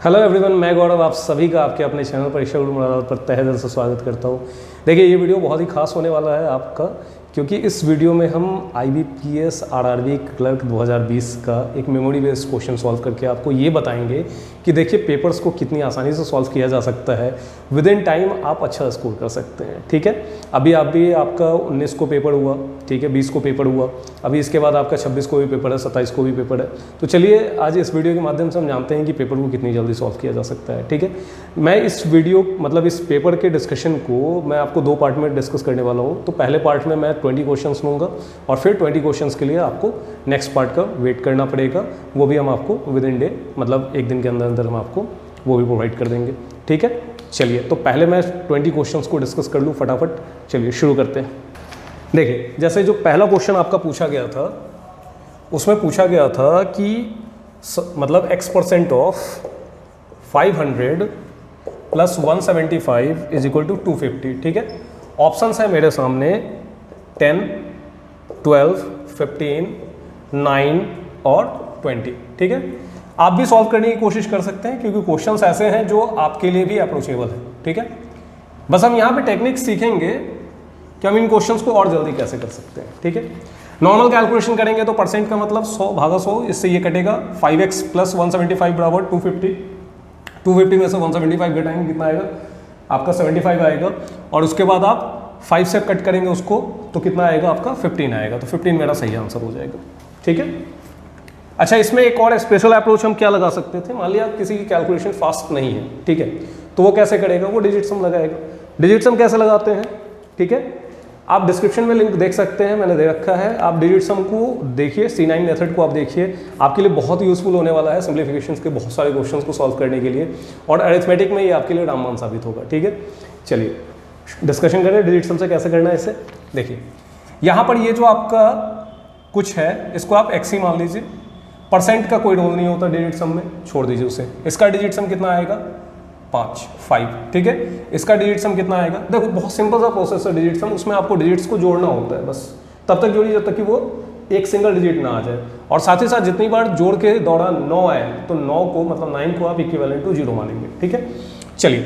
Hello everyone, मैं गौरव आप सभी का आपके अपने चैनल परीक्षा गुरु मुरादाबाद पर तहे दिल से स्वागत करता हूँ। देखिए, ये वीडियो बहुत ही खास होने वाला है आपका, क्योंकि इस वीडियो में हम IBPS RRB क्लर्क 2020 का एक मेमोरी बेस्ड क्वेश्चन सॉल्व करके आपको ये बताएंगे कि देखिए पेपर्स को कितनी आसानी से सॉल्व किया जा सकता है। विद इन टाइम आप अच्छा स्कोर कर सकते हैं। ठीक है, अभी आपका 19 को पेपर हुआ, ठीक है, 20 को पेपर हुआ, अभी इसके बाद आपका 26 को भी पेपर है, 27 को भी पेपर है। तो चलिए आज इस वीडियो के माध्यम से हम जानते हैं कि पेपर को कितनी जल्दी सॉल्व किया जा सकता है। ठीक है, मैं इस वीडियो इस पेपर के डिस्कशन को मैं आपको दो पार्ट में डिस्कस करने वाला हूँ। तो पहले पार्ट में मैं 20 क्वेश्चंस लूँगा और फिर 20 क्वेश्चंस के लिए आपको नेक्स्ट पार्ट का वेट करना पड़ेगा। वो भी हम आपको विद इन डे एक दिन के अंदर अंदर हम आपको वो भी प्रोवाइड कर देंगे। ठीक है, चलिए तो पहले मैं 20 क्वेश्चंस को डिस्कस कर लूँ फटाफट। चलिए शुरू करते हैं। देखिए, जैसे जो पहला क्वेश्चन आपका पूछा गया था उसमें पूछा गया था कि x% of 500 plus 175 is equal to 250। ठीक है, ऑप्शंस है मेरे सामने 10, 12, 15, 9 और 20। ठीक है, आप भी सॉल्व करने की कोशिश कर सकते हैं क्योंकि क्वेश्चंस ऐसे हैं जो आपके लिए भी अप्रोचेबल है। ठीक है, बस हम यहाँ पे टेक्निक सीखेंगे कि हम इन क्वेश्चंस को और जल्दी कैसे कर सकते हैं। ठीक है, नॉर्मल कैलकुलेशन करेंगे तो परसेंट का मतलब 100 भागा 100, इससे ये कटेगा 5x प्लस 175 बराबर 250। 250 में से 175 घटाएंगे, कितना आएगा आपका 75 आएगा। और उसके बाद आप 5 से कट करेंगे उसको तो कितना आएगा आपका 15 आएगा। तो 15 मेरा सही आंसर हो जाएगा। ठीक है, अच्छा, इसमें एक और स्पेशल अप्रोच हम क्या लगा सकते थे। मान लिया किसी की कैलकुलेशन फास्ट नहीं है, ठीक है, तो वो कैसे करेगा, वो डिजिट सम लगाएगा। डिजिट सम कैसे लगाते हैं, ठीक है, आप डिस्क्रिप्शन में लिंक देख सकते हैं, मैंने दे रखा है। आप डिजिट सम को देखिए, C9 मेथड को आप देखिए, आपके लिए बहुत यूजफुल होने वाला है सिंप्लीफिकेशंस के बहुत सारे क्वेश्चंस को सॉल्व करने के लिए, और अरिथमेटिक में ये आपके लिए रामबाण साबित होगा। ठीक है, चलिए डिस्कशन करें डिजिट सम से कैसे करना है इसे। देखिए, यहाँ पर ये जो आपका कुछ है इसको आप x ही मान लीजिए। परसेंट का कोई रोल नहीं होता डिजिट सम में, छोड़ दीजिए उसे। इसका डिजिट सम कितना आएगा 5। ठीक है, इसका डिजिट सम कितना आएगा, देखो बहुत सिंपल सा प्रोसेस है डिजिट सम। उसमें आपको डिजिट्स को जोड़ना होता है, बस तब तक जोड़िए जब तक कि वो एक सिंगल डिजिट ना आ जाए। और साथ ही साथ जितनी बार जोड़ के दौरान 9 आए तो 9 को 9 को आप इक्विवेलेंट टू 0 मानेंगे। ठीक है, चलिए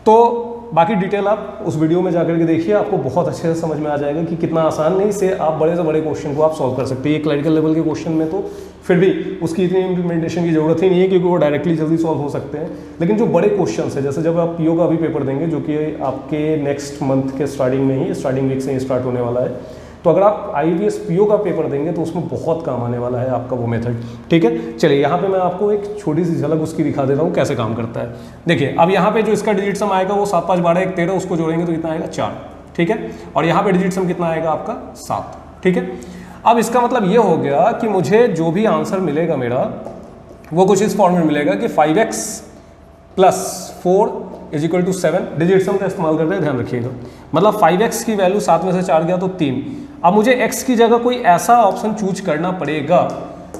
तो बाकी डिटेल आप उस वीडियो में जाकर के देखिए, आपको बहुत अच्छे से समझ में आ जाएगा कि कितना आसान नहीं से आप बड़े से बड़े क्वेश्चन को आप सॉल्व कर सकते हैं। ये क्लरिकल लेवल के क्वेश्चन में तो फिर भी उसकी इतनी इंप्लीमेंटेशन की जरूरत ही नहीं है क्योंकि वो डायरेक्टली जल्दी सॉल्व हो सकते हैं। लेकिन जो बड़े क्वेश्चन है, जैसे जब आप PO का भी पेपर देंगे जो कि आपके नेक्स्ट मंथ के स्टार्टिंग वीक से ही स्टार्ट होने वाला है, तो अगर आप IBPS PO का पेपर देंगे तो उसमें बहुत काम आने वाला है आपका वो मेथड। ठीक है, चलिए यहाँ पे मैं आपको एक छोटी सी झलक उसकी दिखा देता हूँ कैसे काम करता है। देखिए, अब यहाँ पे जो इसका डिजिट सम आएगा वो 7, 5, 12, 1, 13, उसको जोड़ेंगे तो कितना आएगा 4। ठीक है, और यहाँ पे डिजिट सम कितना आएगा आपका 7। ठीक है, अब इसका मतलब ये हो गया कि मुझे जो भी आंसर मिलेगा मेरा वो कुछ इस फॉर्म में मिलेगा कि 5x plus 4 is equal to 7। Digit sum का इस्तेमाल करते हैं, ध्यान रखिएगा। मतलब 5x की वैल्यू 7 में से 4 गया तो 3। अब मुझे x की जगह कोई ऐसा ऑप्शन चूज करना पड़ेगा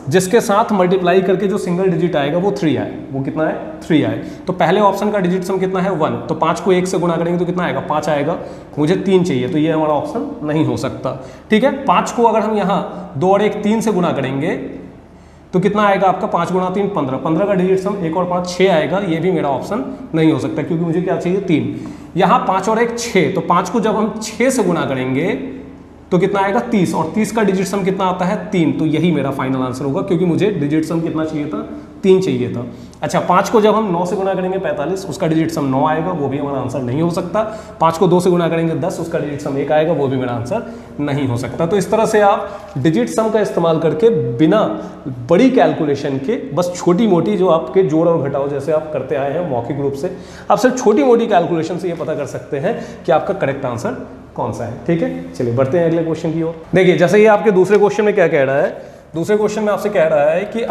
जिसके साथ मल्टीप्लाई करके जो सिंगल डिजिट आएगा वो 3 आए। वो कितना है 3 आए। तो पहले ऑप्शन का डिजिट सम कितना है 1, तो 5 को 1 से गुणा करेंगे तो कितना आएगा 5 आएगा। मुझे 3 चाहिए तो ये हमारा ऑप्शन नहीं हो सकता। ठीक है, 5 को अगर हम यहाँ 2 और 1 3 से गुणा करेंगे तो कितना आएगा आपका 5 गुणा 3 15। 15 का डिजिट सम 1 और 5 6 आएगा। ये भी मेरा ऑप्शन नहीं हो सकता क्योंकि मुझे क्या चाहिए 3। यहाँ 5 और 1 6, तो 5 को जब हम 6 से गुणा करेंगे तो कितना आएगा 30, और 30 का डिजिट सम कितना आता है 3। तो यही मेरा फाइनल आंसर होगा क्योंकि मुझे डिजिट सम कितना चाहिए था 3 चाहिए था। अच्छा, 5 को जब हम 9 से गुणा करेंगे 45, उसका डिजिट सम 9 आएगा, वो भी हमारा आंसर नहीं हो सकता। 5 को 2 से गुणा करेंगे 10, उसका डिजिट सम 1 आएगा, वो भी मेरा आंसर नहीं हो सकता। तो इस तरह से आप डिजिट सम का इस्तेमाल करके बिना बड़ी कैलकुलेशन के, बस छोटी मोटी जो आपके जोड़ और घटाव जैसे आप करते आए हैं मौखिक रूप से, आप सिर्फ छोटी मोटी कैलकुलेशन से ये पता कर सकते हैं कि आपका करेक्ट आंसर कौन सा है। ठीक है, चलिए बढ़ते हैं अगले क्वेश्चन की ओर। देखिए, जैसे ये आपके दूसरे क्वेश्चन में क्या कह रहा है, दूसरे क्वेश्चन में आपसे कह रहा है कि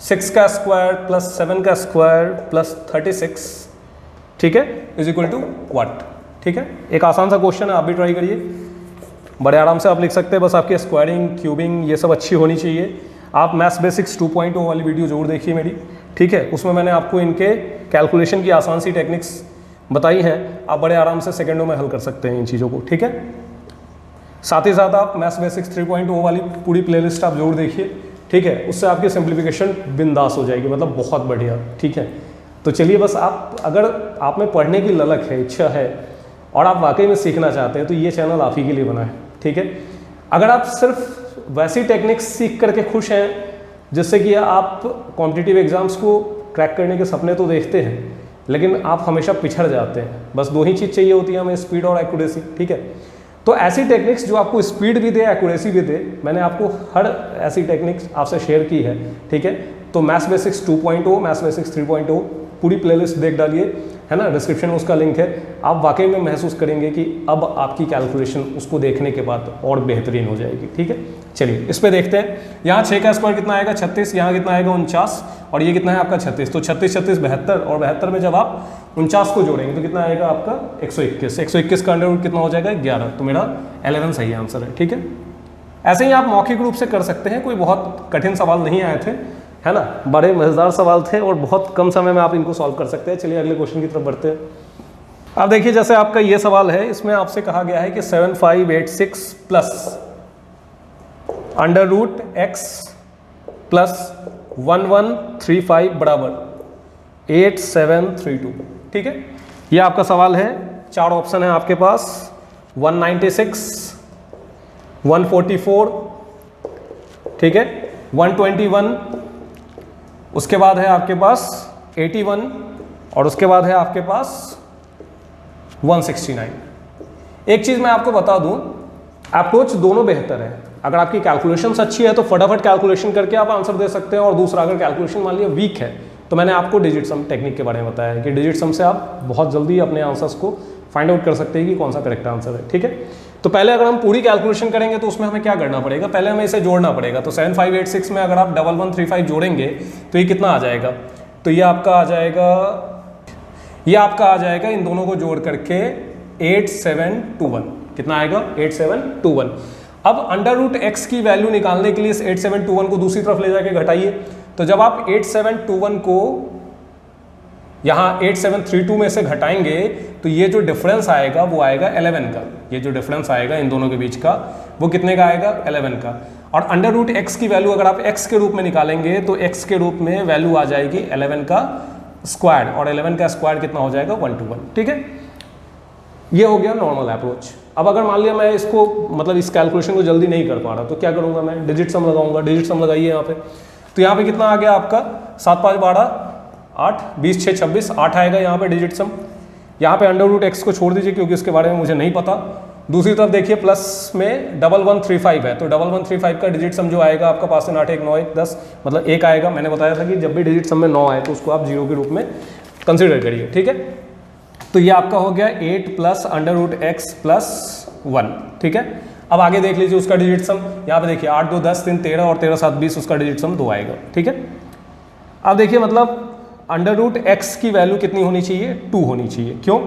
√6 का स्क्वायर प्लस 7 का स्क्वायर प्लस 36, ठीक है, इज इक्वल टू व्हाट। ठीक है, एक आसान सा क्वेश्चन है, आप भी ट्राई करिए, बड़े आराम से आप लिख सकते हैं। बस आपकी स्क्वायरिंग, क्यूबिंग ये सब अच्छी होनी चाहिए। आप मैथ्स बेसिक्स 2.0 वाली वीडियो जरूर देखिए मेरी। ठीक है, उसमें मैंने आपको इनके कैलकुलेशन की आसान सी टेक्निक्स बताई हैं, आप बड़े आराम से सेकंडों में हल कर सकते हैं इन चीज़ों को। ठीक है, साथ ही साथ आप मैथ्स बेसिक्स 3.0 वाली पूरी प्लेलिस्ट आप जरूर देखिए। ठीक है, उससे आपकी सिंप्लीफिकेशन बिंदास हो जाएगी, मतलब बहुत बढ़िया। ठीक है, तो चलिए बस आप, अगर आप में पढ़ने की ललक है, इच्छा है और आप वाकई में सीखना चाहते हैं तो ये चैनल आप ही के लिए बना है। ठीक है, अगर आप सिर्फ वैसी टेक्निक्स सीख करके खुश हैं जिससे कि आप कॉम्पिटिटिव एग्जाम्स को क्रैक करने के सपने तो देखते हैं लेकिन आप हमेशा पिछड़ जाते हैं, बस दो ही चीज़ चाहिए होती है हमें, स्पीड और एक्यूरेसी। ठीक है, तो ऐसी टेक्निक्स जो आपको स्पीड भी दे, एक्यूरेसी भी दे, मैंने आपको हर ऐसी टेक्निक्स आपसे शेयर की है। ठीक है, तो मैथ्स बेसिक्स 2.0, मैथ्स बेसिक्स 3.0 पूरी प्लेलिस्ट देख डालिए, है ना, डिस्क्रिप्शन में उसका लिंक है। आप वाकई में महसूस करेंगे कि अब आपकी कैलकुलेशन उसको देखने के बाद और बेहतरीन हो जाएगी। ठीक है, चलिए इस पे देखते हैं। यहाँ 6 का स्क्वायर कितना आएगा 36, यहाँ कितना आएगा 49 और ये कितना है आपका 36। तो 36 36 72 और 72 में जब आप 49 को जोड़ेंगे तो कितना आएगा आपका 121। 121 का अंडर रूट कितना हो जाएगा 11, तो मेरा 11 सही आंसर है। ठीक है, ऐसे ही आप मौखिक रूप से कर सकते हैं, कोई बहुत कठिन सवाल नहीं आए थे, है ना, बड़े मज़ेदार सवाल थे और बहुत कम समय में आप इनको सॉल्व कर सकते हैं। चलिए अगले क्वेश्चन की तरफ बढ़ते हैं। अब देखिए जैसे आपका ये सवाल है, इसमें आपसे कहा गया है कि 7586 plus under root x plus 1135 बराबर 8732। ठीक है, ये आपका सवाल है। 4 ऑप्शन है आपके पास, 196, 144, ठीक है, 121, उसके बाद है आपके पास 81 और उसके बाद है आपके पास 169। एक चीज़ मैं आपको बता दूं, अप्रोच दोनों बेहतर है। अगर आपकी कैलकुलेशंस अच्छी है तो फटाफट कैलकुलेशन करके आप आंसर दे सकते हैं, और दूसरा अगर कैलकुलेशन मान लिया वीक है तो मैंने आपको डिजिट सम टेक्निक के बारे में बताया है कि डिजिट सम से आप बहुत जल्दी अपने आंसर्स को फाइंड आउट कर सकते हैं कि कौन सा करेक्ट आंसर है। ठीक है, तो पहले अगर हम पूरी कैलकुलेशन करेंगे तो उसमें हमें क्या करना पड़ेगा, पहले हमें इसे जोड़ना पड़ेगा। तो 7586 में अगर आप 1135 जोड़ेंगे तो ये कितना आ जाएगा, तो ये आपका आ जाएगा, ये आपका आ जाएगा इन दोनों को जोड़ करके 8721। कितना आएगा 8721। अब अंडर रूट एक्स की वैल्यू निकालने के लिए इस 8721 को दूसरी तरफ ले जाके घटाइए। तो जब आप 8721 को यहाँ 8732 में से घटाएंगे तो ये जो डिफरेंस आएगा वो आएगा 11 का। ये जो डिफरेंस आएगा इन दोनों के बीच का वो कितने का आएगा 11 का। और अंडर रूट एक्स की वैल्यू अगर आप एक्स के रूप में निकालेंगे तो एक्स के रूप में वैल्यू आ जाएगी 11 का स्क्वायर, और 11 का स्क्वायर कितना हो जाएगा 121। ठीक है, ये हो गया नॉर्मल अप्रोच। अब अगर मान लिया मैं इसको, मतलब इस कैलकुलेशन को जल्दी नहीं कर पा रहा तो क्या करूंगा, मैं डिजिट सम लगाऊंगा। डिजिट सम लगाइए यहाँ पे, तो यहाँ पे कितना आ गया आपका 7 5 12 8 20 6 26 8 आएगा यहाँ पे डिजिट सम। यहाँ पे अंडर रूट एक्स को छोड़ दीजिए क्योंकि इसके बारे में मुझे नहीं पता। दूसरी तरफ देखिए प्लस में 1135 है, तो 1135 का डिजिट सम जो आएगा आपका 5 3 8 1 9 1 10, मतलब 1 आएगा। मैंने बताया था कि जब भी डिजिट सम में 9 आए तो उसको आप 0 के रूप में कंसिडर करिए। ठीक है, तो ये आपका हो गया 8 plus under root x plus 1। ठीक है, अब आगे देख लीजिए उसका डिजिट सम। यहाँ पे देखिए 8 2 10 3 13 और 13 7 20, उसका डिजिट सम 2 आएगा। ठीक है, अब देखिए मतलब अंडर रूट एक्स की वैल्यू कितनी होनी चाहिए 2 होनी चाहिए। क्यों,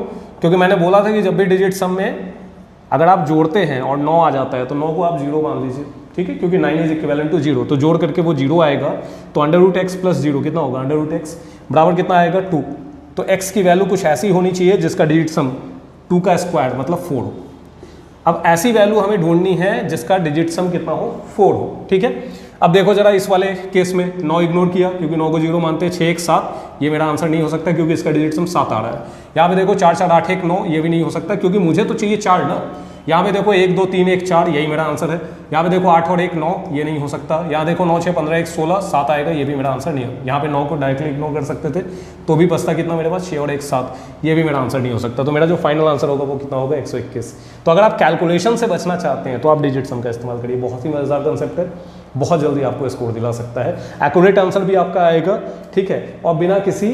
क्योंकि मैंने बोला था कि जब भी डिजिट सम में अगर आप जोड़ते हैं और 9 आ जाता है तो 9 को आप 0 मान लीजिए। ठीक है, क्योंकि 9 इज इक्विवेलेंट टू 0, तो जोड़ करके वो 0 आएगा। तो अंडर रूट एक्स प्लस 0 कितना होगा, अंडर रूट एक्स बराबर कितना आएगा 2। तो x की वैल्यू कुछ ऐसी होनी चाहिए जिसका डिजिट सम 2 का स्क्वायर मतलब 4 हो। अब ऐसी वैल्यू हमें ढूंढनी है जिसका डिजिट सम कितना हो 4 हो। ठीक है, अब देखो जरा इस वाले केस में 9 इग्नोर किया क्योंकि 9 को 0 मानते हैं। 6 1 7, ये मेरा आंसर नहीं हो सकता क्योंकि इसका डिजिट सम 7 आ रहा है। यहाँ पे देखो 4 4 8 1 9, ये भी नहीं हो सकता क्योंकि मुझे तो चाहिए 4 ना। यहाँ पे देखो 1 2 3 1 4, यही मेरा आंसर है। यहाँ पे देखो 8 और 1 9, ये नहीं हो सकता। यहाँ देखो 9 6 15 1 16 7 आएगा, ये भी मेरा आंसर नहीं है। यहाँ पे 9 को डायरेक्टली इग्नोर कर सकते थे तो भी बचता कितना मेरे पास 6 और 1 7, ये भी मेरा आंसर नहीं हो सकता। तो मेरा जो फाइनल आंसर होगा वो कितना होगा 121। तो अगर आप कैलकुलेशन से बचना चाहते हैं तो आप डिजिट सम का इस्तेमाल करिए, बहुत ही मजेदार कंसेप्ट है, बहुत जल्दी आपको स्कोर दिला सकता है। एक्यूरेट आंसर भी आपका आएगा। ठीक है, और बिना किसी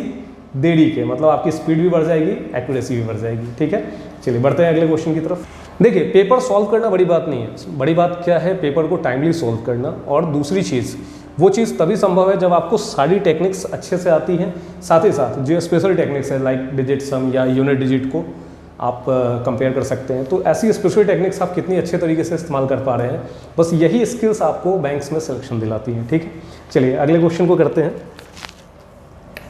देरी के, मतलब आपकी स्पीड भी बढ़ जाएगी, एक्यूरेसी भी बढ़ जाएगी। ठीक है, चलिए बढ़ते हैं अगले क्वेश्चन की तरफ। देखिए पेपर सॉल्व करना बड़ी बात नहीं है, बड़ी बात क्या है पेपर को टाइमली सॉल्व करना। और दूसरी चीज़, वो चीज़ तभी संभव है जब आपको सारी टेक्निक्स अच्छे से आती हैं। साथ ही साथ जो स्पेशल टेक्निक्स है लाइक डिजिट सम या यूनिट डिजिट को आप कंपेयर कर सकते हैं। तो ऐसी स्पेशल टेक्निक्स आप कितनी अच्छे तरीके से इस्तेमाल कर पा रहे हैं, बस यही स्किल्स आपको बैंक्स में सिलेक्शन दिलाती हैं। ठीक है, चलिए अगले क्वेश्चन को करते हैं।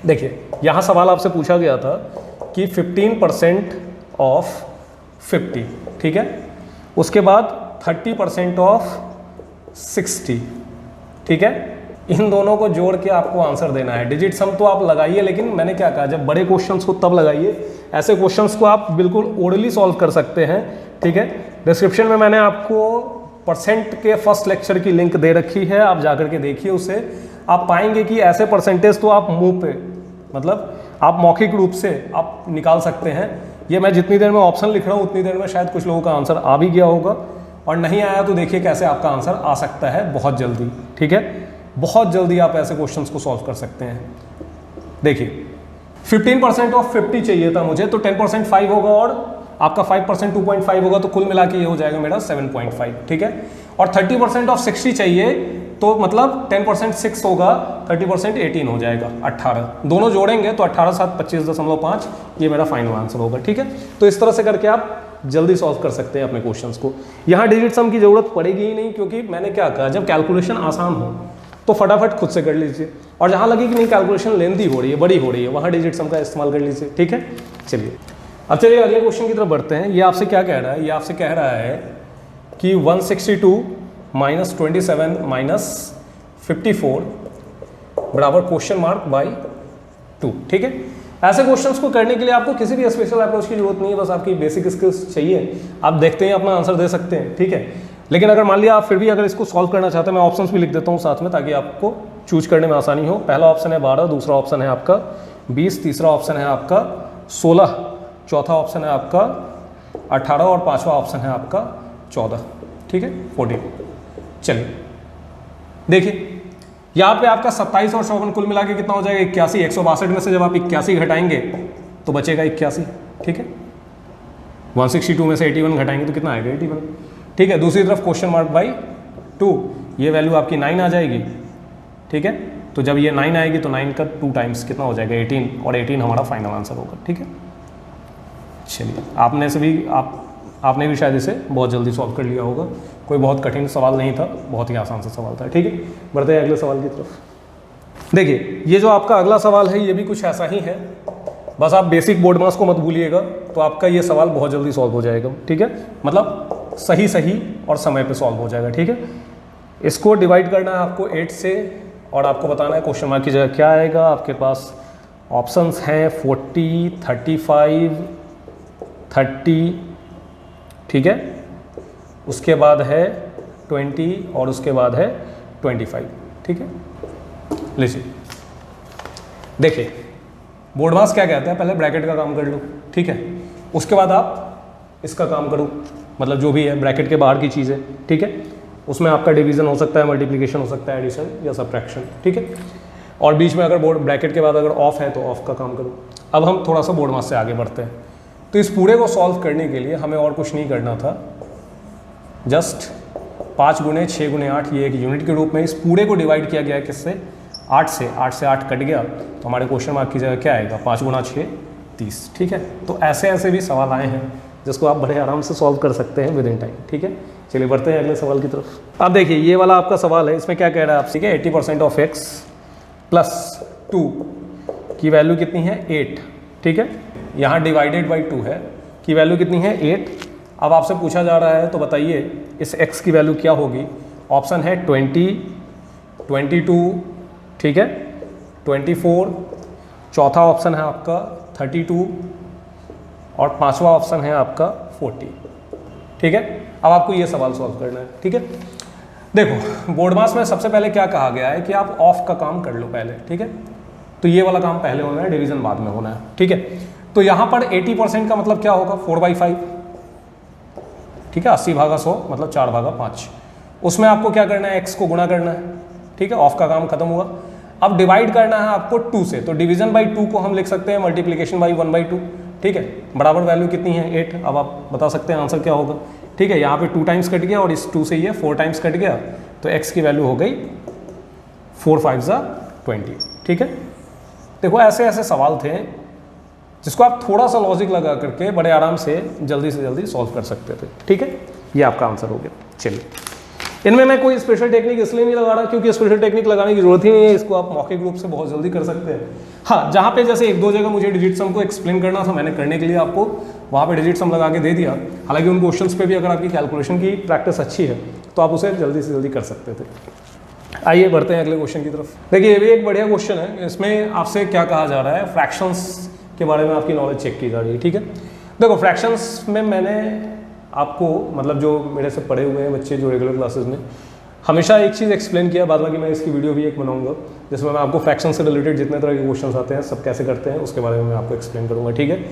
देखिए यहाँ सवाल आपसे पूछा गया था कि 15% ऑफ 50, ठीक है, उसके बाद 30% ऑफ 60, ठीक है, इन दोनों को जोड़ के आपको आंसर देना है। डिजिट सम तो आप लगाइए, लेकिन मैंने क्या कहा, जब बड़े क्वेश्चंस को तब लगाइए। ऐसे क्वेश्चंस को आप बिल्कुल ओरली सॉल्व कर सकते हैं, ठीक है। डिस्क्रिप्शन में मैंने आपको परसेंट के फर्स्ट लेक्चर की लिंक दे रखी है, आप जाकर के देखिए उसे। आप पाएंगे कि ऐसे परसेंटेज तो आप मुंह पे, मतलब आप मौखिक रूप से आप निकाल सकते हैं। ये मैं जितनी देर में ऑप्शन लिख रहा हूँ उतनी देर में शायद कुछ लोगों का आंसर आ भी गया होगा, और नहीं आया तो देखिए कैसे आपका आंसर आ सकता है बहुत जल्दी, ठीक है। बहुत जल्दी आप ऐसे क्वेश्चंस को सॉल्व कर सकते हैं। देखिए 15% ऑफ 50 चाहिए था मुझे, तो 10% 5 होगा और आपका 5% 2.5 होगा, तो कुल मिला के ये हो जाएगा मेरा 7.5, ठीक है। और 30% ऑफ 60 चाहिए, तो मतलब 10% 6 होगा, 30% 18 हो जाएगा 18। दोनों जोड़ेंगे तो 18 7 25.5 ये मेरा फाइनल आंसर होगा, ठीक है। तो इस तरह से करके आप जल्दी सॉल्व कर सकते हैं अपने क्वेश्चंस को। यहाँ डिजिट सम की जरूरत पड़ेगी ही नहीं, क्योंकि मैंने क्या कहा, जब कैलकुलेशन आसान हो तो फटाफट खुद से कर लीजिए, और जहाँ लगे कि नहीं कैलकुलेशन लेंदी हो रही है, बड़ी हो रही है, वहाँ डिजिट सम का इस्तेमाल कर लीजिए, ठीक है। चलिए अब चलिए अगले क्वेश्चन की तरफ बढ़ते हैं। ये आपसे क्या कह रहा है, ये आपसे कह रहा है कि 162 - 27 - 54 बराबर क्वेश्चन मार्क बाई 2, ठीक है। ऐसे क्वेश्चंस को करने के लिए आपको किसी भी स्पेशल अप्रोच की जरूरत नहीं है, बस आपकी बेसिक स्किल्स चाहिए। आप देखते हैं अपना आंसर दे सकते हैं, ठीक है। लेकिन अगर मान लिया आप फिर भी अगर इसको सॉल्व करना चाहते हैं, मैं ऑप्शंस भी लिख देता हूँ साथ में, ताकि आपको चूज करने में आसानी हो। पहला ऑप्शन है 12, दूसरा ऑप्शन है आपका 20, तीसरा ऑप्शन है आपका 16, चौथा ऑप्शन है आपका 18 और पांचवा ऑप्शन है आपका 14, ठीक है, 14। चलिए देखिए यहाँ पे आपका 27 और 54 कुल मिला के कितना हो जाएगा 81। 162 में से जब आप 81 घटाएंगे तो बचेगा 81, ठीक है। 162 में से 81 घटाएंगे तो कितना आएगा 81, ठीक है। दूसरी तरफ क्वेश्चन मार्क बाई 2, ये वैल्यू आपकी 9 आ जाएगी, ठीक है। तो जब ये 9 आएगी तो 9 का 2 टाइम्स कितना हो जाएगा 18, और 18 हमारा फाइनल आंसर होगा, ठीक है। चलिए आपने भी शायद इसे बहुत जल्दी सॉल्व कर लिया होगा, कोई बहुत कठिन सवाल नहीं था, बहुत ही आसान सा सवाल था, ठीक है। बढ़ते हैं अगले सवाल की तरफ। देखिए ये जो आपका अगला सवाल है ये भी कुछ ऐसा ही है, बस आप बेसिक बोर्ड मास को मत भूलिएगा, तो आपका ये सवाल बहुत जल्दी सॉल्व हो जाएगा, ठीक है। मतलब सही और समय पे सॉल्व हो जाएगा, ठीक है। इसको डिवाइड करना है आपको 8 से, और आपको बताना है क्वेश्चन मार्क की जगह क्या आएगा। आपके पास ऑप्शंस हैं 40, 35, 30, ठीक है। उसके बाद है 20 और उसके बाद है 25, ठीक है। लीजिए देखिए बोर्ड मास क्या कहता है, पहले ब्रैकेट का काम कर लो, ठीक है। उसके बाद आप इसका काम करो, मतलब जो भी है ब्रैकेट के बाहर की चीज़ है, ठीक है। उसमें आपका डिवीजन हो सकता है, मल्टीप्लिकेशन हो सकता है, एडिशन या सब्ट्रैक्शन, ठीक है। और बीच में अगर बोर्ड ब्रैकेट के बाद अगर ऑफ है तो ऑफ का काम करो। अब हम थोड़ा सा बोर्ड मास से आगे बढ़ते हैं। तो इस पूरे को सॉल्व करने के लिए हमें और कुछ नहीं करना था, जस्ट 5 गुणे 6 गुणे 8 ये एक यूनिट के रूप में इस पूरे को डिवाइड किया गया है किससे, 8 से। 8 से 8 कट गया तो हमारे क्वेश्चन मार्क की जगह क्या आएगा, 5 गुणा 6 30, ठीक है। तो ऐसे भी सवाल आए हैं जिसको आप बड़े आराम से सॉल्व कर सकते हैं विद इन टाइम, ठीक है। चलिए बढ़ते हैं अगले सवाल की तरफ। अब देखिए ये वाला आपका सवाल है, इसमें क्या कह रहा है आप, ठीक है। 80% ऑफ x + 2 की वैल्यू कितनी है 8, ठीक है। यहाँ डिवाइडेड बाई 2 है, की वैल्यू कितनी है 8। अब आपसे पूछा जा रहा है तो बताइए इस x की वैल्यू क्या होगी। ऑप्शन है 20, 22, ठीक है, 24, चौथा ऑप्शन है आपका 32 और पांचवा ऑप्शन है आपका 40, ठीक है। अब आपको ये सवाल सॉल्व करना है, ठीक है। देखो बोर्ड मास में सबसे पहले क्या कहा गया है कि आप ऑफ का काम कर लो पहले, ठीक है। तो ये वाला काम पहले होना है, डिवीजन बाद में होना है, ठीक है। तो यहाँ पर 80% का मतलब क्या होगा 4/5, ठीक है। 80/100 मतलब 4/5। उसमें आपको क्या करना है, x को गुणा करना है, ठीक है। ऑफ का काम खत्म हुआ। अब डिवाइड करना है आपको 2 से, तो डिवीजन बाई 2 को हम लिख सकते हैं मल्टीप्लिकेशन बाई 1/2, ठीक है। बराबर वैल्यू कितनी है 8। अब आप बता सकते हैं आंसर क्या होगा, ठीक है। यहाँ पे 2 टाइम्स कट गया और इस 2 से ये 4 टाइम्स कट गया, तो x की वैल्यू हो गई 4×5=20, ठीक है। देखो ऐसे सवाल थे जिसको आप थोड़ा सा लॉजिक लगा करके बड़े आराम से जल्दी सॉल्व कर सकते थे, ठीक है। ये आपका आंसर हो गया। चलिए इनमें मैं कोई स्पेशल टेक्निक इसलिए नहीं लगा रहा क्योंकि स्पेशल टेक्निक लगाने की जरूरत ही नहीं है, इसको आप मौखिक रूप से बहुत जल्दी कर सकते हैं। हाँ, जहाँ पे जैसे 1-2 जगह मुझे डिजिट सम को एक्सप्लेन करना था, मैंने करने के लिए आपको वहाँ पे डिजिट सम लगा के दे दिया। हालांकि उन क्वेश्चंस पे भी अगर आपकी कैलकुलेशन की प्रैक्टिस अच्छी है तो आप उसे जल्दी से जल्दी कर सकते थे। आइए बढ़ते हैं अगले क्वेश्चन की तरफ। देखिए ये भी एक बढ़िया क्वेश्चन है। इसमें आपसे क्या कहा जा रहा है, फ्रैक्शंस के बारे में आपकी नॉलेज चेक की जा रही है। ठीक है, देखो फ्रैक्शंस में मैंने आपको मतलब जो मेरे से पढ़े हुए हैं बच्चे जो रेगुलर क्लासेस में हमेशा एक चीज़ एक्सप्लेन किया, बाद बाकी मैं इसकी वीडियो भी एक बनाऊंगा जिसमें मैं आपको फ्रैक्शन से रिलेटेड जितने तरह के क्वेश्चंस आते हैं सब कैसे करते हैं उसके बारे में मैं आपको एक्सप्लेन करूंगा। ठीक है,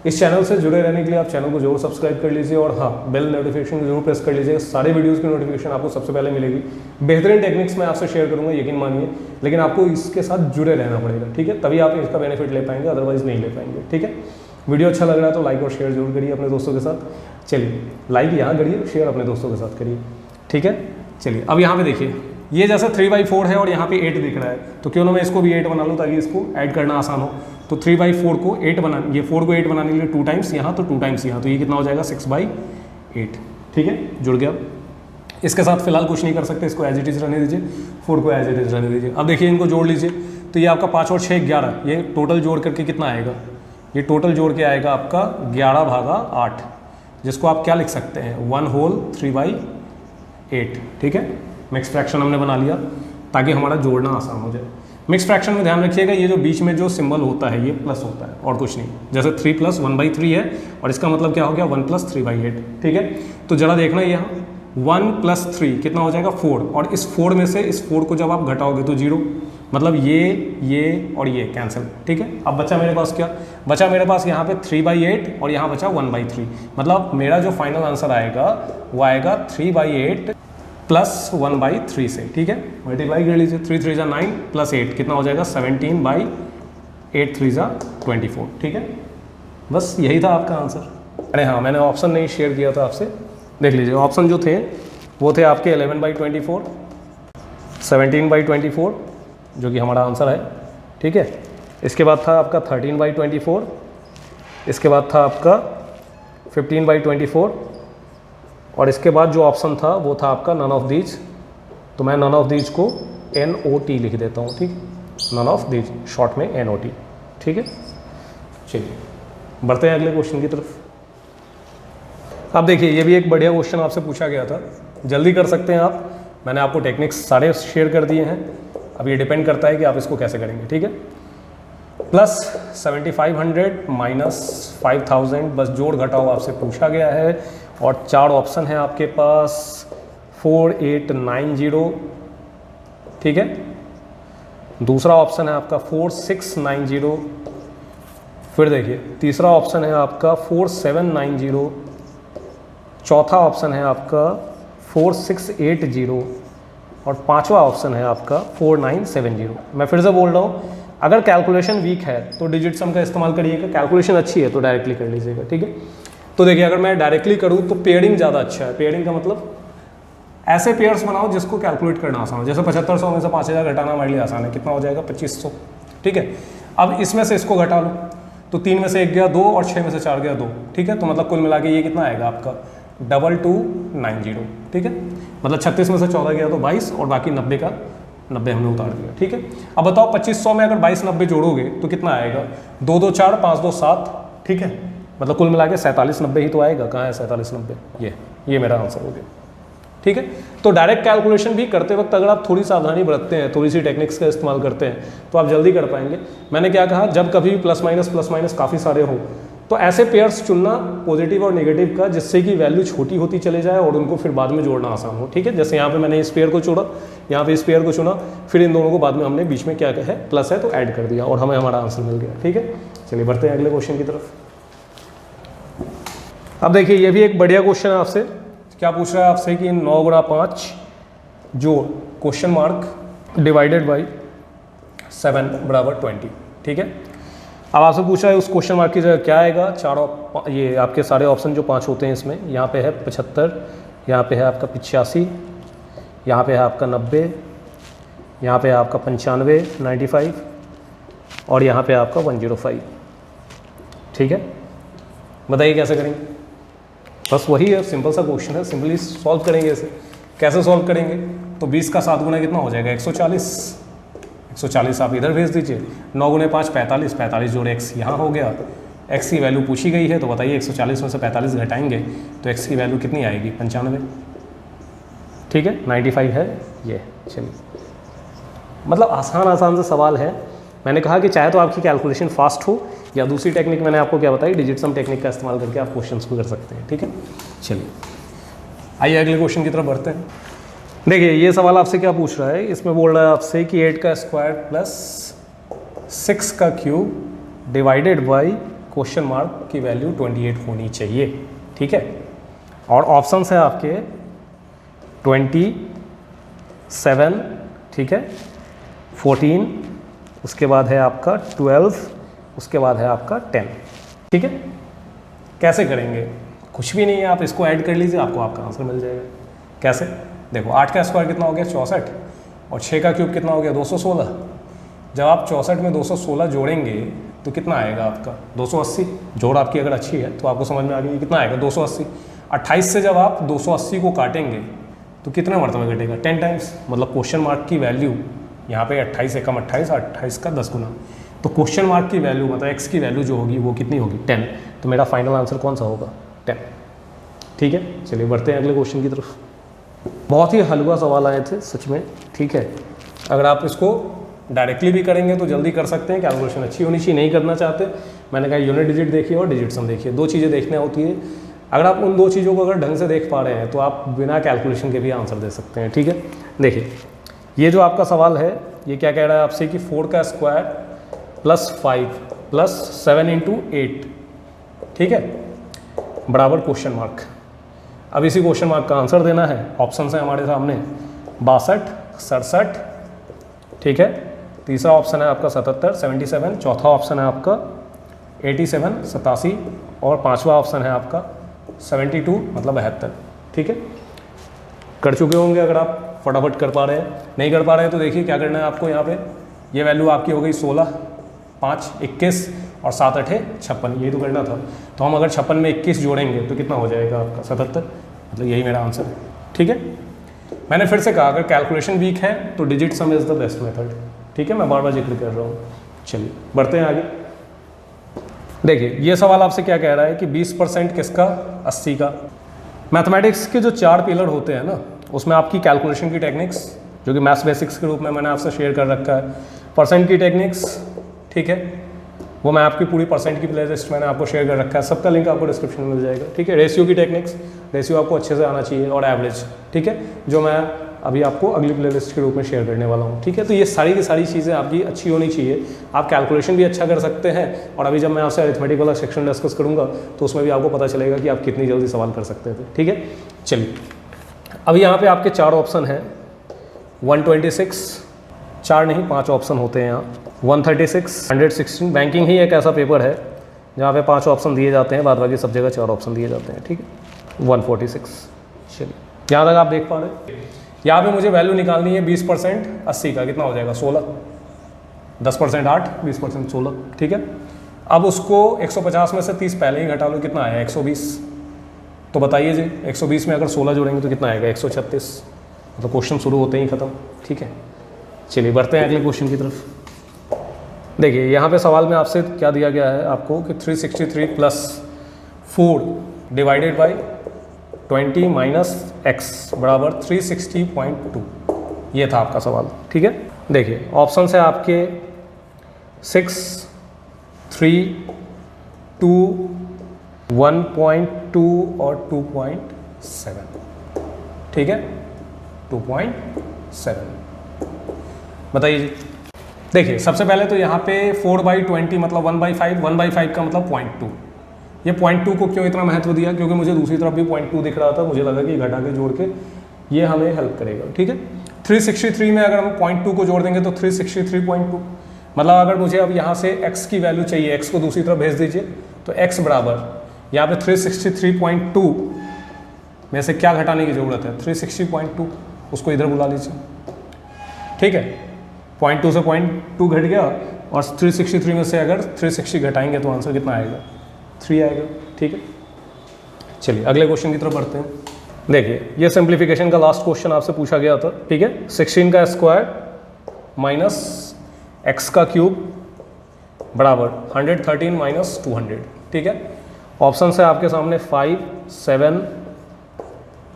इस चैनल से जुड़े रहने के लिए आप चैनल को जरूर सब्सक्राइब कर लीजिए और हाँ बेल नोटिफिकेशन जरूर प्रेस कर लीजिए। सारे वीडियोस की नोटिफिकेशन आपको सबसे पहले मिलेगी। बेहतरीन टेक्निक्स मैं आपसे शेयर करूंगा, यकीन मानिए, लेकिन आपको इसके साथ जुड़े रहना पड़ेगा। ठीक है, तभी आप इसका बेनिफिट ले पाएंगे, अदरवाइज नहीं ले पाएंगे। ठीक है, वीडियो अच्छा लग रहा है तो लाइक और शेयर जरूर करिए अपने दोस्तों के साथ। चलिए लाइक यहाँ करिए, शेयर अपने दोस्तों के साथ करिए। ठीक है, चलिए अब यहाँ पे देखिए, ये जैसे 3/4 है और यहाँ पे 8 दिख रहा है, तो क्यों ना मैं इसको भी 8 बना लूँ ताकि इसको ऐड करना आसान हो। तो 3/4 को 8 बना, ये 4 को 8 बनाने के लिए 2 टाइम्स यहाँ तो 2 टाइम्स यहाँ, तो ये कितना हो जाएगा 6/8। ठीक है, जुड़ गया। इसके साथ फिलहाल कुछ नहीं कर सकते, इसको एज इट इज रहने दीजिए, 4 को एज इट इज रहने दीजिए। अब देखिए इनको जोड़ लीजिए, तो ये आपका 5 और 6 11, ये टोटल जोड़ करके कितना आएगा, ये टोटल जोड़ के आएगा आपका 11/8, जिसको आप क्या लिख सकते हैं 1 होल 3/8। ठीक है, मिक्स फ्रैक्शन हमने बना लिया ताकि हमारा जोड़ना आसान हो जाए। मिक्स फ्रैक्शन में ध्यान रखिएगा ये जो बीच में जो सिंबल होता है ये प्लस होता है और कुछ नहीं। जैसे 3 + 1/3 है और इसका मतलब क्या हो गया 1 + 3/8। ठीक है, तो जरा देखना यहाँ 1 + 3 कितना हो जाएगा 4, और इस 4 में से इस 4 को जब आप घटाओगे तो 0, मतलब ये और ये कैंसिल। ठीक है, अब बचा मेरे पास क्या बचा, मेरे पास यहाँ पे 3/8 और यहाँ बचा 1/3, मतलब मेरा जो फाइनल आंसर आएगा वो आएगा 3/8 + 1/3 से। ठीक है, मल्टीप्लाई कर लीजिए, 3 3 9 + 8 कितना हो जाएगा 17/8 3 24। ठीक है, बस यही था आपका आंसर। अरे हाँ, मैंने ऑप्शन नहीं शेयर किया था आपसे, देख लीजिए ऑप्शन जो थे वो थे आपके 11/24, 17/24 जो कि हमारा आंसर है। ठीक है, इसके बाद था आपका 13/24, इसके बाद था आपका 15/24 और इसके बाद जो ऑप्शन था वो था आपका नन ऑफ दीज। तो मैं नन ऑफ दीज को NOT लिख देता हूँ। ठीक, नन ऑफ दीज, शॉर्ट में NOT। ठीक है, चलिए बढ़ते हैं अगले क्वेश्चन की तरफ। अब देखिए ये भी एक बढ़िया क्वेश्चन आपसे पूछा गया था, जल्दी कर सकते हैं आप। मैंने आपको टेक्निक्स सारे शेयर कर दिए हैं, अब ये डिपेंड करता है कि आप इसको कैसे करेंगे। ठीक है, +7500 - 5000 बस जोड़ घटाओ आपसे पूछा गया है और 4 ऑप्शन है आपके पास 4890। ठीक है, दूसरा ऑप्शन है आपका 4690, फिर देखिए तीसरा ऑप्शन है आपका 4790, चौथा ऑप्शन है आपका 4680 और पांचवा ऑप्शन है आपका 4970। मैं फिर से बोल रहा हूँ, अगर कैलकुलेशन वीक है तो डिजिट सम का इस्तेमाल करिएगा, कैलकुलेशन अच्छी है तो डायरेक्टली कर लीजिएगा। ठीक है, तो देखिए अगर मैं डायरेक्टली करूँ तो पेयरिंग ज़्यादा अच्छा है। पेयरिंग का मतलब ऐसे पेयर्स बनाओ जिसको कैलकुलेट करना आसान हो। जैसे 7500 में से 5000 घटाना हमारे लिए आसान है, कितना हो जाएगा 2500। ठीक है, अब इसमें से इसको घटा लो तो 3 में से 1 गया 2 और 6 में से 4 गया 2। ठीक है, तो मतलब कुल मिला के ये कितना आएगा आपका 2290। ठीक है, मतलब 36 में से 14 गया तो 22 और बाकी 90 का 90 हमने उतार दिया। ठीक है, अब बताओ 2500 में अगर 22 90 जोड़ोगे तो कितना आएगा 2 2 4 5 2 7। ठीक है, मतलब कुल मिला के 47 90 ही तो आएगा। कहाँ है 47 90, ये मेरा आंसर हो गया। ठीक है, तो डायरेक्ट कैलकुलेशन भी करते वक्त अगर आप थोड़ी सावधानी बरतते हैं, थोड़ी सी टेक्निक्स का इस्तेमाल करते हैं तो आप जल्दी कर पाएंगे। मैंने क्या कहा, जब कभी भी प्लस माइनस काफ़ी सारे हों तो ऐसे पेयर्स चुनना पॉजिटिव और नेगेटिव का, जिससे कि वैल्यू छोटी होती चले जाए और उनको फिर बाद में जोड़ना आसान हो। ठीक है, जैसे यहाँ पे मैंने इस पेयर को चुना, यहाँ पे इस पेयर को चुना, फिर इन दोनों को बाद में हमने बीच में क्या है प्लस है तो ऐड कर दिया और हमें हमारा आंसर मिल गया। ठीक है, चलिए बढ़ते हैं अगले क्वेश्चन की तरफ। अब देखिए ये भी एक बढ़िया क्वेश्चन है आपसे। क्या पूछ रहा है आपसे कि 9 × 5 जो क्वेश्चन मार्क डिवाइडेड बाई 7 = 20। ठीक है, अब आपसे पूछा है उस क्वेश्चन मार्क की जगह क्या आएगा। ये आपके सारे ऑप्शन जो 5 होते हैं इसमें, यहाँ पे है 75, यहाँ पे है आपका 85, यहाँ पे है आपका 90, यहाँ पे है आपका 95 95 और यहाँ पे आपका 105। ठीक है, बताइए कैसे करेंगे। बस वही है, सिंपल सा क्वेश्चन है, सिंपली सॉल्व करेंगे इसे। कैसे सॉल्व करेंगे, तो 20 का 7 गुना कितना हो जाएगा 140। 140 आप इधर भेज दीजिए। 9 × 5 45, 45 जोड़े x यहाँ हो गया। x की वैल्यू पूछी गई है तो बताइए 140 में से 45 घटाएंगे तो x की वैल्यू कितनी आएगी 95। ठीक है, 95 है ये। चलिए मतलब आसान आसान से सवाल है। मैंने कहा कि चाहे तो आपकी कैलकुलेशन फास्ट हो, या दूसरी टेक्निक मैंने आपको क्या बताई, डिजिट सम टेक्निक का इस्तेमाल करके आप क्वेश्चंस को कर सकते हैं। ठीक है, चलिए आइए अगले क्वेश्चन की तरफ बढ़ते हैं। देखिए ये सवाल आपसे क्या पूछ रहा है, इसमें बोल रहा है आपसे कि 8 का स्क्वायर प्लस 6 का cube divided by question mark की वैल्यू 28 होनी चाहिए। ठीक है, और ऑप्शंस है आपके 27, ठीक है, 14, उसके बाद है आपका 12, उसके बाद है आपका 10। ठीक है, कैसे करेंगे, कुछ भी नहीं है, आप इसको ऐड कर लीजिए, आपको आपका आंसर मिल जाएगा। कैसे, देखो 8 का स्क्वायर कितना हो गया 64, और 6 का क्यूब कितना हो गया 216। जब आप 64 में 216 जोड़ेंगे तो कितना आएगा आपका 280। जोड़ आपकी अगर अच्छी है तो आपको समझ में आ गई कितना आएगा 280। 28 से जब आप 280 को काटेंगे तो कितने मरतबा घटेगा 10 टाइम्स, मतलब क्वेश्चन मार्क की वैल्यू यहाँ पे 28 एकम 28 और 28 का 10 गुना, तो क्वेश्चन मार्क की वैल्यू मतलब एक्स की वैल्यू जो होगी वो कितनी होगी 10। तो मेरा फाइनल आंसर कौन सा होगा 10। ठीक है, चलिए बढ़ते हैं अगले क्वेश्चन की तरफ। बहुत ही हलवा सवाल आए थे सच में। ठीक है, अगर आप इसको डायरेक्टली भी करेंगे तो जल्दी कर सकते हैं, कैलकुलेशन अच्छी होनी चाहिए। नहीं करना चाहते, मैंने कहा यूनिट डिजिट देखिए और डिजिट सम देखिए, दो चीज़ें देखने होती है। अगर आप उन दो चीज़ों को अगर ढंग से देख पा रहे हैं तो आप बिना कैलकुलेशन के भी आंसर दे सकते हैं। ठीक है, देखिए ये जो आपका सवाल है ये क्या कह रहा है आपसे कि 4 का स्क्वायर प्लस 5 प्लस 7 इंटू 8, ठीक है, बराबर क्वेश्चन मार्क। अब इसी क्वेश्चन मार्क का आंसर देना है। ऑप्शन है हमारे सामने 62, 67, ठीक है, तीसरा ऑप्शन है आपका 77, 77, चौथा ऑप्शन है आपका 87, 87, और पांचवा ऑप्शन है आपका 72 मतलब 72। ठीक है, कर चुके होंगे अगर आप फटाफट कर पा रहे हैं। नहीं कर पा रहे हैं तो देखिए क्या करना है आपको। यहाँ पे ये वैल्यू आपकी हो गई 16, 5 21 और 7 8 56, यही तो करना था। तो हम अगर 56 में 21 जोड़ेंगे तो कितना हो जाएगा आपका 77, मतलब यही मेरा आंसर है। ठीक है, मैंने फिर से कहा अगर कैलकुलेशन वीक है तो digit some is the best method. ठीक है, मैं बार बार जिक्र कर रहा हूँ। चलिए बढ़ते हैं आगे। देखिए ये सवाल आपसे क्या कह रहा है कि 20% किसका 80 का। मैथमेटिक्स के जो 4 पिलर होते हैं ना, उसमें आपकी कैलकुलेशन की टेक्निक्स जो कि मैथ्स बेसिक्स के रूप में मैंने आपसे शेयर कर रखा है, परसेंट की टेक्निक्स, ठीक है, वो मैं आपकी पूरी परसेंट की प्लेलिस्ट मैंने आपको शेयर कर रखा है, सबका लिंक आपको डिस्क्रिप्शन में मिल जाएगा। ठीक है, रेशियो की टेक्निक्स, रेशियो आपको अच्छे से आना चाहिए, और एवरेज, ठीक है, जो मैं अभी आपको अगली प्लेलिस्ट के रूप में शेयर करने वाला हूँ। ठीक है, तो ये सारी की सारी चीज़ें आपकी अच्छी होनी चाहिए। आप कैलकुलेशन भी अच्छा कर सकते हैं, और अभी जब मैं आपसे अरिथमेटिक वाला सेक्शन डिस्कस करूँगा तो उसमें भी आपको पता चलेगा कि आप कितनी जल्दी सवाल कर सकते थे। ठीक है, चलिए अब यहाँ पे आपके 4 ऑप्शन हैं, 126, 4 नहीं 5 ऑप्शन होते हैं यहाँ, 136, 116। बैंकिंग ही एक ऐसा पेपर है जहाँ पे 5 ऑप्शन दिए जाते हैं, बाद बाकी सब जगह 4 ऑप्शन दिए जाते हैं। ठीक है, 146। चलिए यहाँ तक आप देख पा रहे हैं। यहाँ पे मुझे वैल्यू निकालनी है 20% 80 का, कितना हो जाएगा 16, 10% 8, 20% 16। ठीक है, अब उसको 150 में से 30 पहले ही घटा लो, कितना आया 120। तो बताइए जी 120 में अगर 16 जोड़ेंगे तो कितना आएगा 136, मतलब क्वेश्चन शुरू होते ही खत्म। ठीक है, चलिए बढ़ते हैं अगले क्वेश्चन की तरफ। देखिए यहाँ पे सवाल में आपसे क्या दिया गया है आपको कि 363 plus 4 divided by 20 minus x बराबर 360.2, ये था आपका सवाल। ठीक है, देखिए ऑप्शन है आपके 6, 3, 2, 1.2 और 2.7। ठीक है, 2.7। बताइए जी। देखिए सबसे पहले तो यहाँ पे 4/20 मतलब 1/5, 1/5 का मतलब 0.2। ये 0.2 को क्यों इतना महत्व दिया, क्योंकि मुझे दूसरी तरफ भी 0.2 दिख रहा था, मुझे लगा कि घटा के जोड़ के ये हमें हेल्प करेगा। ठीक है, 363 में अगर हम 0.2 को जोड़ देंगे तो 363.2, मतलब अगर मुझे अब यहाँ से x की वैल्यू चाहिए, x को दूसरी तरफ भेज दीजिए, तो x बराबर यहाँ पे 363.2 में से क्या घटाने की ज़रूरत है 360.2, उसको इधर बुला लीजिए। ठीक है, 0.2 से 0.2 घट गया, और 363 में से अगर 360 घटाएंगे तो आंसर कितना आएगा 3 आएगा। ठीक है, चलिए अगले क्वेश्चन की तरफ बढ़ते हैं। देखिए ये सिंप्लीफिकेशन का लास्ट क्वेश्चन आपसे पूछा गया था। ठीक है, 16 का स्क्वायर माइनस x का क्यूब बराबर 113 माइनस 200। ठीक है, ऑप्शन है आपके सामने 5, 7,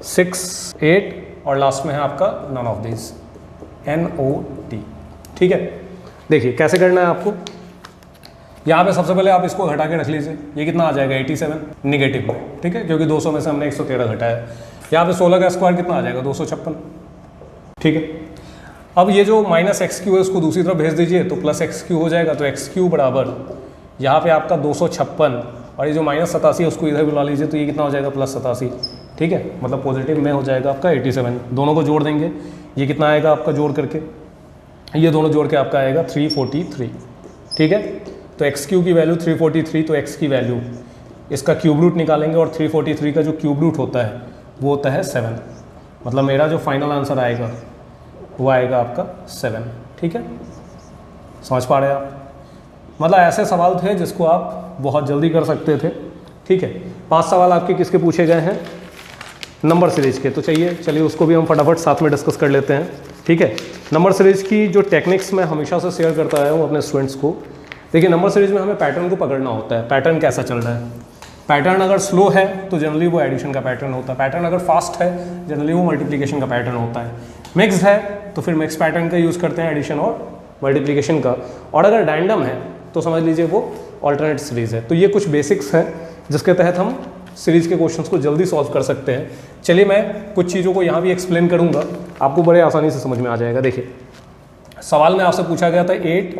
6, 8 और लास्ट में है आपका नन ऑफ दिस, NOT। ठीक है, देखिए कैसे करना है आपको। यहाँ पे सबसे पहले आप इसको घटा के रख लीजिए, ये कितना आ जाएगा 87 निगेटिव में, ठीक है, क्योंकि 200 में से हमने 113 घटाया। यहाँ पे 16 का स्क्वायर कितना आ जाएगा 256, ठीक है। अब ये जो माइनस एक्स क्यू है उसको दूसरी तरफ भेज दीजिए तो प्लस एक्स क्यू हो जाएगा, तो एक्स क्यू बराबर यहाँ पे आपका 256 और ये जो माइनस 87 है उसको इधर बुला लीजिए, तो ये कितना हो जाएगा प्लस 87, ठीक है, मतलब पॉजिटिव में हो जाएगा आपका 87। दोनों को जोड़ देंगे, ये कितना आएगा आपका जोड़ करके, ये दोनों जोड़ के आपका आएगा 343, ठीक है। तो एक्स क्यू की वैल्यू 343, तो एक्स की वैल्यू इसका क्यूब रूट निकालेंगे और 343 का जो क्यूब रूट होता है वो होता है 7, मतलब मेरा जो फाइनल आंसर आएगा वो आएगा आपका 7, ठीक है। समझ पा रहे हैं आप? मतलब ऐसे सवाल थे जिसको आप बहुत जल्दी कर सकते थे, ठीक है। 5 सवाल आपके किसके पूछे गए हैं, नंबर सीरीज के, तो चलिए उसको भी हम फटाफट साथ में डिस्कस कर लेते हैं, ठीक है। नंबर सीरीज की जो टेक्निक्स मैं हमेशा से शेयर करता आया हूँ अपने स्टूडेंट्स को। देखिए नंबर सीरीज में हमें पैटर्न को पकड़ना होता है, पैटर्न कैसा चल रहा है। पैटर्न अगर स्लो है तो जनरली वो एडिशन का पैटर्न होता है, पैटर्न अगर फास्ट है जनरली वो मल्टीप्लिकेशन का पैटर्न होता है, मिक्स है तो फिर मिक्स पैटर्न का यूज़ करते हैं एडिशन और मल्टीप्लिकेशन का, और अगर रैंडम है तो समझ लीजिए वो ऑल्टरनेट सीरीज़ है। तो ये कुछ बेसिक्स हैं जिसके तहत हम सीरीज़ के क्वेश्चंस को जल्दी सॉल्व कर सकते हैं। चलिए मैं कुछ चीज़ों को यहाँ भी एक्सप्लेन करूँगा, आपको बड़े आसानी से समझ में आ जाएगा। देखिए सवाल में आपसे पूछा गया था 8,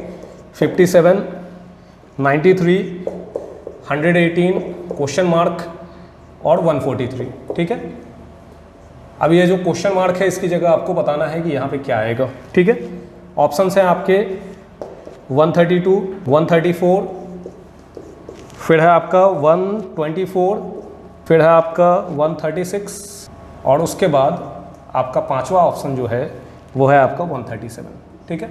57, 93, 118, क्वेश्चन मार्क और 143, ठीक है। अब ये जो क्वेश्चन मार्क है इसकी जगह आपको बताना है कि यहाँ पे क्या आएगा, ठीक है। ऑप्शंस हैं आपके 132, 134, फिर है आपका 124, फिर है आपका 136 और उसके बाद आपका पांचवा ऑप्शन जो है वो है आपका 137, ठीक है।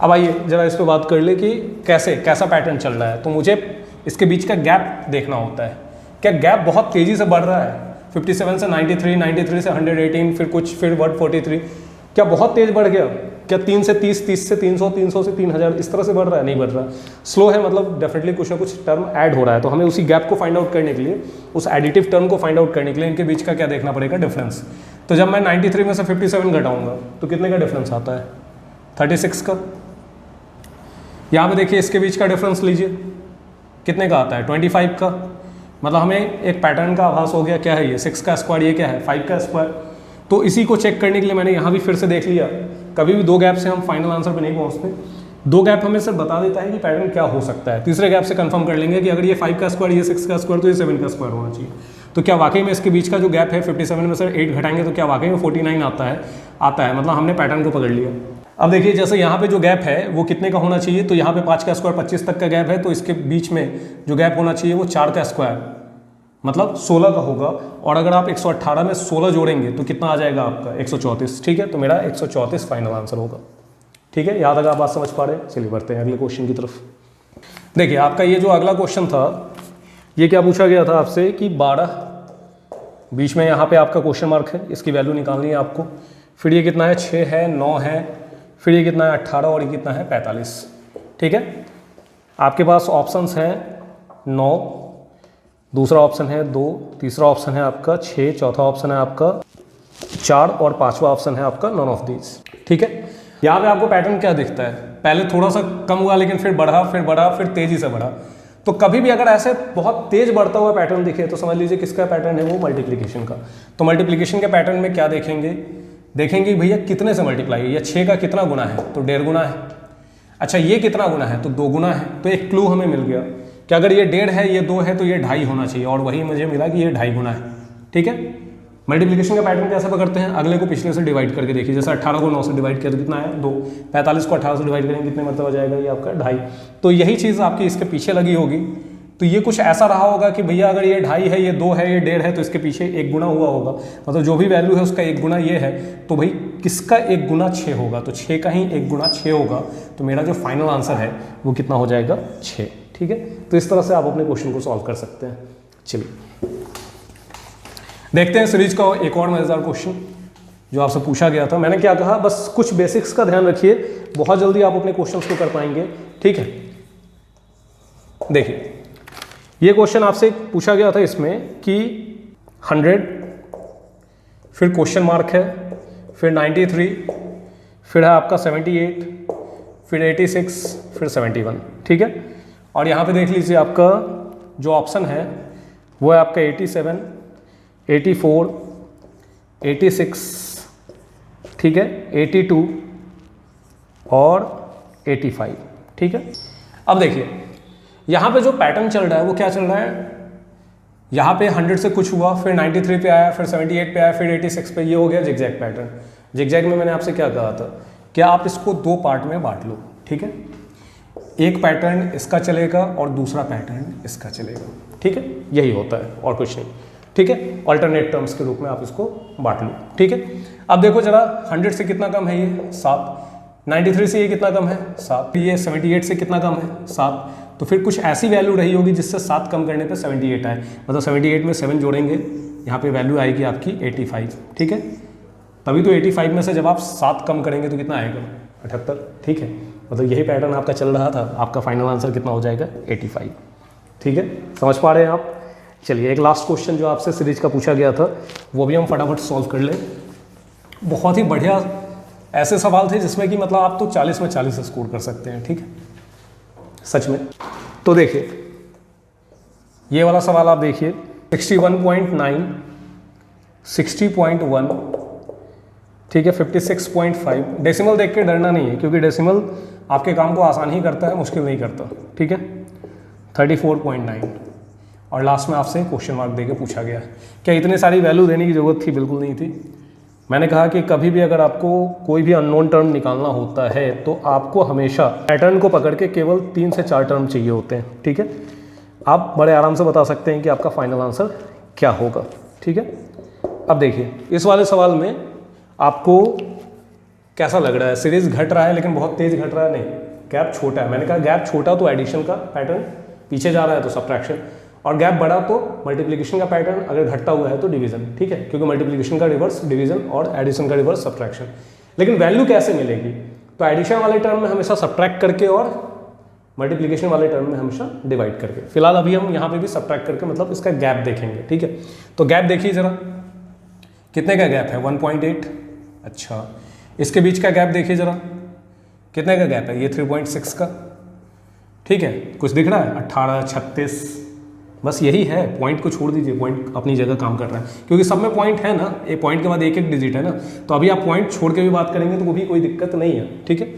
अब आइए जरा इस पर बात कर ले कि कैसा पैटर्न चल रहा है। तो मुझे इसके बीच का गैप देखना होता है, क्या गैप बहुत तेज़ी से बढ़ रहा है 57 से 93, 93 से 118, फिर 143, क्या बहुत तेज़ बढ़ गया, क्या 3 से 30, 30 से 300, 300 से 3000 इस तरह से बढ़ रहा है, नहीं बढ़ रहा, स्लो है, मतलब डेफिनेटली कुछ ना कुछ टर्म ऐड हो रहा है। तो हमें उसी गैप को फाइंड आउट करने के लिए, उस एडिटिव टर्म को फाइंड आउट करने के लिए इनके बीच का क्या देखना पड़ेगा, डिफरेंस। तो जब मैं 93 में से 57 घटाऊंगा तो कितने का डिफरेंस आता है 36 का। यहाँ पे देखिए इसके बीच का डिफरेंस लीजिए कितने का आता है 25 का, मतलब हमें एक पैटर्न का आभास हो गया। क्या है ये 6 का स्क्वायर, ये क्या है 5 का स्क्वायर। तो इसी को चेक करने के लिए मैंने यहाँ भी फिर से देख लिया, कभी भी 2 गैप से हम फाइनल आंसर पे नहीं पहुँचते। 2 गैप हमें सिर्फ बता देता है कि पैटर्न क्या हो सकता है, तीसरे गैप से कंफर्म कर लेंगे कि अगर ये 5 का स्क्वायर, ये 6 का स्क्वायर, तो ये 7 का स्क्वायर होना चाहिए। तो क्या वाकई में इसके बीच का जो गैप है 57 में से 8 घटाएंगे तो क्या वाकई में 49 आता है, मतलब हमने पैटर्न को पकड़ लिया। अब देखिए जैसे यहाँ पे जो गैप है वो कितने का होना चाहिए, तो यहाँ पे 5 का स्क्वायर 25 तक का गैप है, तो इसके बीच में जो गैप होना चाहिए वो 4 का स्क्वायर मतलब 16 का होगा। और अगर आप 118 में 16 जोड़ेंगे तो कितना आ जाएगा आपका 134, ठीक है। तो मेरा 134 फाइनल आंसर होगा, ठीक है। यहाँ तक आप बात समझ पा रहे हैं। चलिए बढ़ते हैं अगले क्वेश्चन की तरफ। देखिए आपका ये जो अगला क्वेश्चन था ये क्या पूछा गया था आपसे कि 12, बीच में यहाँ पे आपका क्वेश्चन मार्क है, इसकी वैल्यू निकालनी है आपको। फिर ये कितना है 6 है, 9 है, फिर ये कितना है 18 और ये कितना है 45, ठीक है। आपके पास ऑप्शंस हैं 9, दूसरा ऑप्शन है 2, तीसरा ऑप्शन है आपका 6, चौथा ऑप्शन है आपका 4 और पांचवा ऑप्शन है आपका नॉन ऑफ दीज, ठीक है। यहाँ पे आपको पैटर्न क्या दिखता है, पहले थोड़ा सा कम हुआ लेकिन फिर बढ़ा, फिर तेजी से बढ़ा। तो कभी भी अगर ऐसे बहुत तेज बढ़ता हुआ पैटर्न दिखे तो समझ लीजिए किसका पैटर्न है, वो मल्टीप्लिकेशन का। तो मल्टीप्लिकेशन के पैटर्न में क्या देखेंगे भैया कितने से मल्टीप्लाई है, या 6 का कितना गुना है तो 1.5 गुना है। अच्छा ये कितना गुना है तो 2 गुना है। तो एक क्लू हमें मिल गया कि अगर ये 1.5 है, ये 2 है, तो ये 2.5 होना चाहिए, और वही मुझे मिला कि ये 2.5 गुना है, ठीक है। मल्टीप्लिकेशन का पैटर्न कैसे पकड़ते हैं, अगले को पिछले से डिवाइड करके देखिए। जैसे 18 को 9 से डिवाइड किया तो कितना है 2, 45 को 18 से डिवाइड करेंगे कितने मरतबा जाएगा, ये आपका 2.5। तो यही चीज़ आपकी इसके पीछे लगी होगी। तो ये कुछ ऐसा रहा होगा कि भैया अगर ये 2.5 है, ये 2 है, ये 1.5 है, तो इसके पीछे 1 गुना हुआ होगा, मतलब जो भी वैल्यू है उसका 1 गुना ये है, तो भाई किसका 1 गुना 6 होगा, तो 6 का ही 1 गुना 6 होगा। तो मेरा जो फाइनल आंसर है वो कितना हो जाएगा 6, ठीक है। तो इस तरह से आप अपने क्वेश्चन को सॉल्व कर सकते हैं। चलिए देखते हैं सीरीज का एक और मजेदार क्वेश्चन जो आपसे पूछा गया था। मैंने क्या कहा, बस कुछ बेसिक्स का ध्यान रखिए, बहुत जल्दी आप अपने क्वेश्चंस को कर पाएंगे, ठीक है। देखिए ये क्वेश्चन आपसे पूछा गया था इसमें कि 100, फिर क्वेश्चन मार्क है, फिर 93, फिर है आपका 78, फिर 86, फिर 71, ठीक है। और यहाँ पे देख लीजिए आपका जो ऑप्शन है वो है आपका 87, 84, 86, ठीक है, 82 और 85, ठीक है। अब देखिए यहाँ पे जो पैटर्न चल रहा है वो क्या चल रहा है, यहाँ पे 100 से कुछ हुआ, फिर 93 पे आया, फिर 78 पे आया, फिर 86 पे, ये हो गया जिगजैग पैटर्न। जिगजैग में मैंने आपसे क्या कहा था कि आप इसको दो पार्ट में बांट लो, ठीक है। एक पैटर्न इसका चलेगा और दूसरा पैटर्न इसका चलेगा, ठीक है, यही होता है और कुछ नहीं, ठीक है। अल्टरनेट टर्म्स के रूप में आप इसको बांट लो, ठीक है। अब देखो जरा 100 से कितना कम है, ये 7, 93 से ये कितना कम है 7, ये 78 से कितना कम है 7, तो फिर कुछ ऐसी वैल्यू रही होगी जिससे 7 कम करने पे 78 आए, मतलब 78 में 7 जोड़ेंगे, यहाँ पे वैल्यू आएगी आपकी 85, ठीक है। तभी तो 85 में से जब आप 7 कम करेंगे तो कितना आएगा 78, ठीक है। मतलब यही पैटर्न आपका चल रहा था, आपका फाइनल आंसर कितना हो जाएगा 85, ठीक है। समझ पा रहे हैं आप। चलिए एक लास्ट क्वेश्चन जो आपसे सीरीज का पूछा गया था वो भी हम फटाफट सॉल्व कर लें। बहुत ही बढ़िया ऐसे सवाल थे जिसमें कि मतलब आप तो 40 में 40 स्कोर कर सकते हैं, ठीक है, सच में। तो देखिए ये वाला सवाल आप देखिए 61.9, 60.1, ठीक है, 56.5। डेसिमल देख के डरना नहीं है क्योंकि डेसिमल आपके काम को आसान ही करता है, मुश्किल नहीं करता, ठीक है। 34.9 और लास्ट में आपसे क्वेश्चन मार्क देके पूछा गया। क्या इतनी सारी वैल्यू देने की ज़रूरत थी? बिल्कुल नहीं थी। मैंने कहा कि कभी भी अगर आपको कोई भी अननोन टर्म निकालना होता है तो आपको हमेशा पैटर्न को पकड़ के केवल 3 से 4 टर्म चाहिए होते हैं, ठीक है। आप बड़े आराम से बता सकते हैं कि आपका फाइनल आंसर क्या होगा, ठीक है। अब देखिए इस वाले सवाल में आपको कैसा लग रहा है, सीरीज घट रहा है लेकिन बहुत तेज घट रहा है, नहीं, गैप छोटा है। मैंने कहा गैप छोटा तो एडिशन का पैटर्न, पीछे जा रहा है तो सब्ट्रैक्शन, और गैप बड़ा तो मल्टीप्लिकेशन का पैटर्न, अगर घटता हुआ है तो डिवीजन, ठीक है, क्योंकि मल्टीप्लिकेशन का रिवर्स डिवीजन और एडिशन का रिवर्स सब्ट्रैक्शन। लेकिन वैल्यू कैसे मिलेगी? तो एडिशन वाले टर्म में हमेशा सब्ट्रैक्ट करके और मल्टीप्लिकेशन वाले टर्म में हमेशा डिवाइड करके। फिलहाल अभी हम यहाँ पे भी सब्ट्रैक्ट करके मतलब इसका गैप देखेंगे, ठीक है। तो गैप देखिए जरा, कितने का गैप है 1.8। अच्छा, इसके बीच का गैप देखिए जरा, कितने का गैप है, ये 3.6 का, ठीक है। कुछ दिख रहा है 18, 36, बस यही है। पॉइंट को छोड़ दीजिए, पॉइंट अपनी जगह काम कर रहा है क्योंकि सब में पॉइंट है ना, एक पॉइंट के बाद एक एक डिजिट है ना, तो अभी आप पॉइंट छोड़ के भी बात करेंगे तो वो भी कोई दिक्कत नहीं है, ठीक है।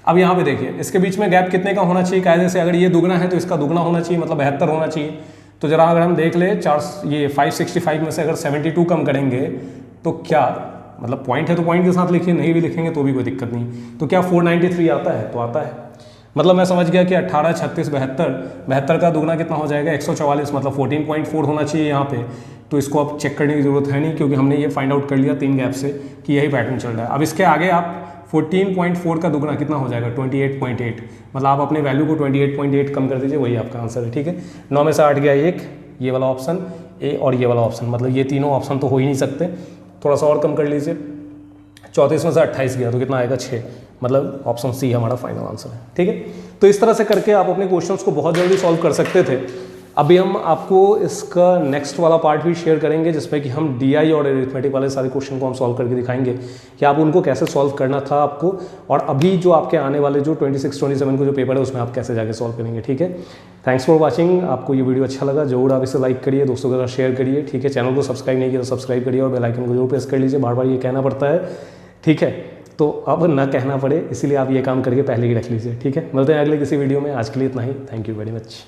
अब यहाँ पे देखिए इसके बीच में गैप कितने का होना चाहिए कायदे से, अगर ये दुगना है तो इसका दुगना होना चाहिए, मतलब 72 होना चाहिए। तो जरा अगर हम देख ले ये 565 में से अगर 72 कम करेंगे तो क्या मतलब पॉइंट है तो पॉइंट के साथ लिखिए, नहीं भी लिखेंगे तो भी कोई दिक्कत नहीं। तो क्या 493 आता है? तो आता है। मतलब मैं समझ गया कि 18, 36, 72 का दुगना कितना हो जाएगा 144, मतलब 14.4 होना चाहिए यहाँ पे। तो इसको अब चेक करने की ज़रूरत है नहीं क्योंकि हमने ये फाइंड आउट कर लिया 3 गैप से कि यही पैटर्न चल रहा है। अब इसके आगे आप 14.4 का दुगना कितना हो जाएगा 28.8, मतलब आप अपने वैल्यू को 28.8 कम कर दीजिए, वही आपका आंसर है, ठीक है। 9 में से 8 गया 1, ये वाला ऑप्शन ए और ये वाला ऑप्शन, मतलब ये तीनों ऑप्शन तो हो ही नहीं सकते, थोड़ा सा और कम कर लीजिए। 34 में से 28 गया तो कितना आएगा 6, मतलब ऑप्शन सी हमारा फाइनल आंसर है, ठीक है। तो इस तरह से करके आप अपने क्वेश्चंस को बहुत जल्दी सॉल्व कर सकते थे। अभी हम आपको इसका नेक्स्ट वाला पार्ट भी शेयर करेंगे जिसमें कि हम डीआई और अरिथमेटिक वाले सारे क्वेश्चन को हम सॉल्व करके दिखाएंगे कि आप उनको कैसे सॉल्व करना था आपको, और अभी जो आपके आने वाले जो 26, 27 को जो पेपर है उसमें आप कैसे जाके सॉल्व करेंगे, ठीक है। Thanks for watching. आपको ये वीडियो अच्छा लगा जरूर आप इसे लाइक करिए, दोस्तों के साथ शेयर करिए, ठीक है। चैनल को सब्सक्राइब नहीं किया तो सब्सक्राइब करिए और बेल आइकन को जरूर प्रेस कर लीजिए, बार बार ये कहना पड़ता है, ठीक है। तो अब ना कहना पड़े इसीलिए आप ये काम करके पहले ही रख लीजिए, ठीक है। मिलते हैं अगले किसी वीडियो में, आज के लिए इतना ही। Thank you very much.